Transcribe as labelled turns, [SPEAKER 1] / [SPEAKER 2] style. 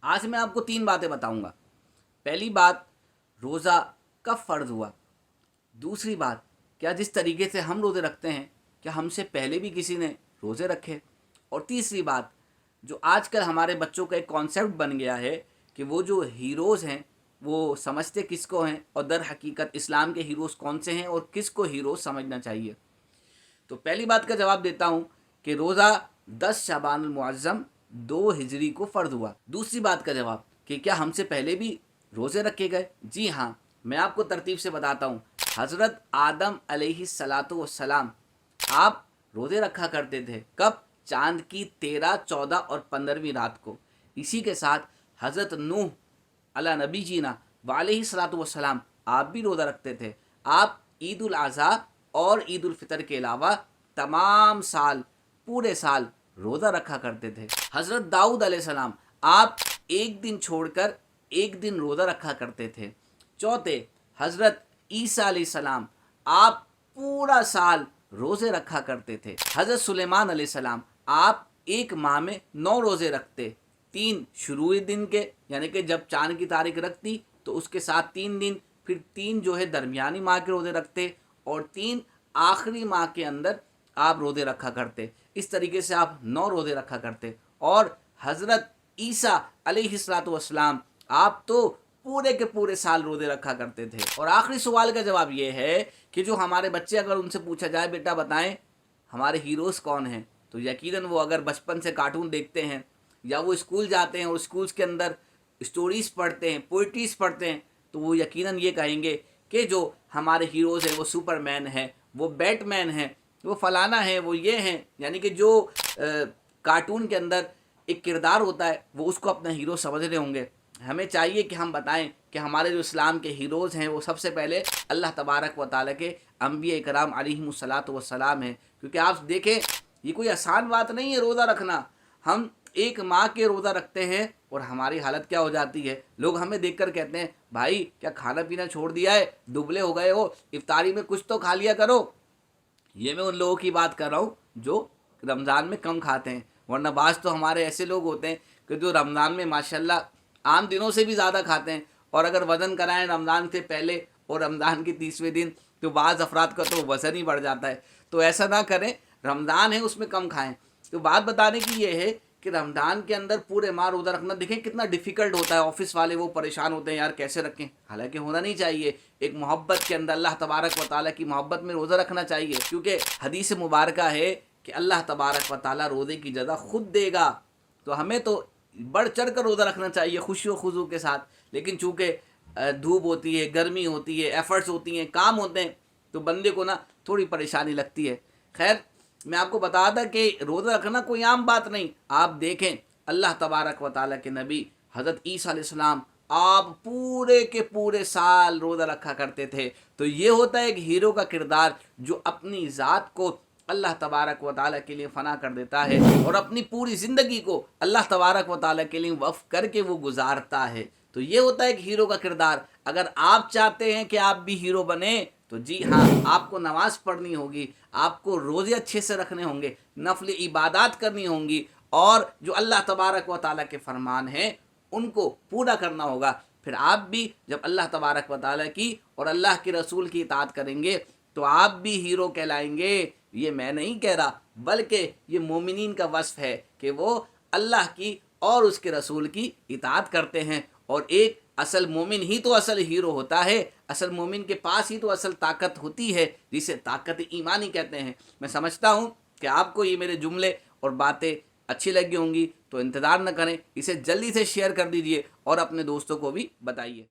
[SPEAKER 1] आज मैं आपको 3 बातें बताऊंगा। पहली बात, रोज़ा कब फ़र्ज़ हुआ। दूसरी बात, क्या जिस तरीके से हम रोज़े रखते हैं क्या हमसे पहले भी किसी ने रोज़े रखे। और तीसरी बात, जो आजकल हमारे बच्चों का एक कॉन्सेप्ट बन गया है कि वो जो हीरोज़ हैं वो समझते किसको हैं और दर हकीकत इस्लाम के हीरोज़ कौन से हैं और किस को हीरोज़ समझना चाहिए। तो पहली बात का जवाब देता हूँ कि रोज़ा 10 शाबान मुअज़्ज़म 2 हिजरी को फ़र्ज़ हुआ। दूसरी बात का जवाब कि क्या हमसे पहले भी रोज़े रखे गए। जी हाँ, मैं आपको तरतीब से बताता हूँ। हज़रत आदम अलैहिस्सलातु वस्सलाम आप रोज़े रखा करते थे। कब? चांद की 13, 14 और 15वीं रात को। इसी के साथ हज़रत नूह अला नबी जीना वालैहिस्सलातु वस्सलाम आप भी रोज़ा रखते थे। आप ईद उल अज़हा और ईद उल फितर के अलावा तमाम साल, पूरे साल रोज़ा रखा करते थे। हज़रत दाऊद अलैहिस्सलाम आप एक दिन छोड़कर एक दिन रोज़ा रखा करते थे। चौथे, हज़रत ईसा अलैहिस्सलाम आप पूरा साल रोज़े रखा करते थे। हज़रत सुलेमान अलैहिस्सलाम आप एक माह में 9 रोज़े रखते। 3 शुरू दिन के, यानी कि जब चांद की तारीख रखती तो उसके साथ 3 दिन, फिर 3 जो है दरमियानी माह के रोज़े रखते और 3 आखिरी माह के अंदर आप रोज़े रखा करते। इस तरीके से आप 9 रोज़े रखा करते। और हज़रत ईसा अलैहिस्सलातु वस्सलाम आप तो पूरे के पूरे साल रोज़े रखा करते थे। और आखिरी सवाल का जवाब ये है कि जो हमारे बच्चे, अगर उनसे पूछा जाए बेटा बताएं हमारे हीरोज़ कौन हैं, तो यकीनन वो अगर बचपन से कार्टून देखते हैं या वो स्कूल जाते हैं और स्कूल्स के अंदर स्टोरीज़ पढ़ते हैं, पोइट्रीज़ पढ़ते हैं, तो वो यकीनन ये कहेंगे कि जो हमारे हीरोज़ हैं वो सुपरमैन है, वो बैटमैन है, वो फलाना है, वो ये हैं। यानी कि जो कार्टून के अंदर एक किरदार होता है वो उसको अपना हीरो समझ रहे होंगे। हमें चाहिए कि हम बताएं कि हमारे जो इस्लाम के हीरोज़ हैं वो सबसे पहले अल्लाह तबारक व तआला के अंबिया इकराम अलैहिमुस्सलातु वस्सलाम हैं। क्योंकि आप देखें, ये कोई आसान बात नहीं है रोज़ा रखना। हम एक माह के रोज़ा रखते हैं और हमारी हालत क्या हो जाती है। लोग हमें देखकर कहते हैं भाई क्या खाना पीना छोड़ दिया है, दुबले हो गए हो, इफ्तारी में कुछ तो खा लिया करो। ये मैं उन लोगों की बात कर रहा हूँ जो रमज़ान में कम खाते हैं, वरना बाज़ तो हमारे ऐसे लोग होते हैं कि जो रमज़ान में माशाल्लाह आम दिनों से भी ज़्यादा खाते हैं। और अगर वज़न कराएं रमज़ान से पहले और रमज़ान के 30वें दिन तो बाज़ अफराद का तो वज़न ही बढ़ जाता है। तो ऐसा ना करें, रमज़ान है उसमें कम खाएं। तो बात बताने की ये है कि रमज़ान के अंदर पूरे माह रोज़ा रखना देखें कितना डिफ़िकल्ट होता है। ऑफिस वाले वो परेशान होते हैं यार कैसे रखें, हालांकि होना नहीं चाहिए। एक मोहब्बत के अंदर अल्लाह तबारक व तआला की मोहब्बत में रोज़ा रखना चाहिए, क्योंकि हदीस मुबारका है कि अल्लाह तबारक व तआला रोज़े की जज़ा खुद देगा। तो हमें तो बढ़ चढ़ कर रोज़ा रखना चाहिए खुशी व खुजू के साथ। लेकिन चूँकि धूप होती है, गर्मी होती है, एफ़र्ट्स होती हैं, काम होते हैं, तो बंदे को ना थोड़ी परेशानी लगती है। खैर, मैं आपको बता था कि रोज़ा रखना कोई आम बात नहीं। आप देखें अल्लाह तबारक व तआला के नबी हज़रत ईसा अलैहिस्सलाम आप पूरे के पूरे साल रोज़ा रखा करते थे। तो ये होता है एक हीरो का किरदार जो अपनी ज़ात को अल्लाह तबारक व तआला के लिए फ़ना कर देता है और अपनी पूरी ज़िंदगी को अल्लाह तबारक व तआला के लिए वक्फ़ करके वो गुजारता है। तो ये होता है एक हीरो का किरदार। अगर आप चाहते हैं कि आप भी हीरो बने तो जी हाँ, आपको नमाज़ पढ़नी होगी, आपको रोज़े अच्छे से रखने होंगे, नफल इबादत करनी होंगी और जो अल्लाह तबारक व तआला के फरमान हैं उनको पूरा करना होगा। फिर आप भी जब अल्लाह तबारक व तआला की और अल्लाह के रसूल की इताअत करेंगे तो आप भी हीरो कहलाएंगे। ये मैं नहीं कह रहा, बल्कि ये मोमिनीन का वस्फ है कि वो अल्लाह की और उसके रसूल की इताअत करते हैं। और एक असल मोमिन ही तो असल हीरो होता है। असल मोमिन के पास ही तो असल ताकत होती है, जिसे ताकत ईमानी कहते हैं। मैं समझता हूँ कि आपको ये मेरे जुमले और बातें अच्छी लगी होंगी, तो इंतज़ार न करें, इसे जल्दी से शेयर कर दीजिए और अपने दोस्तों को भी बताइए।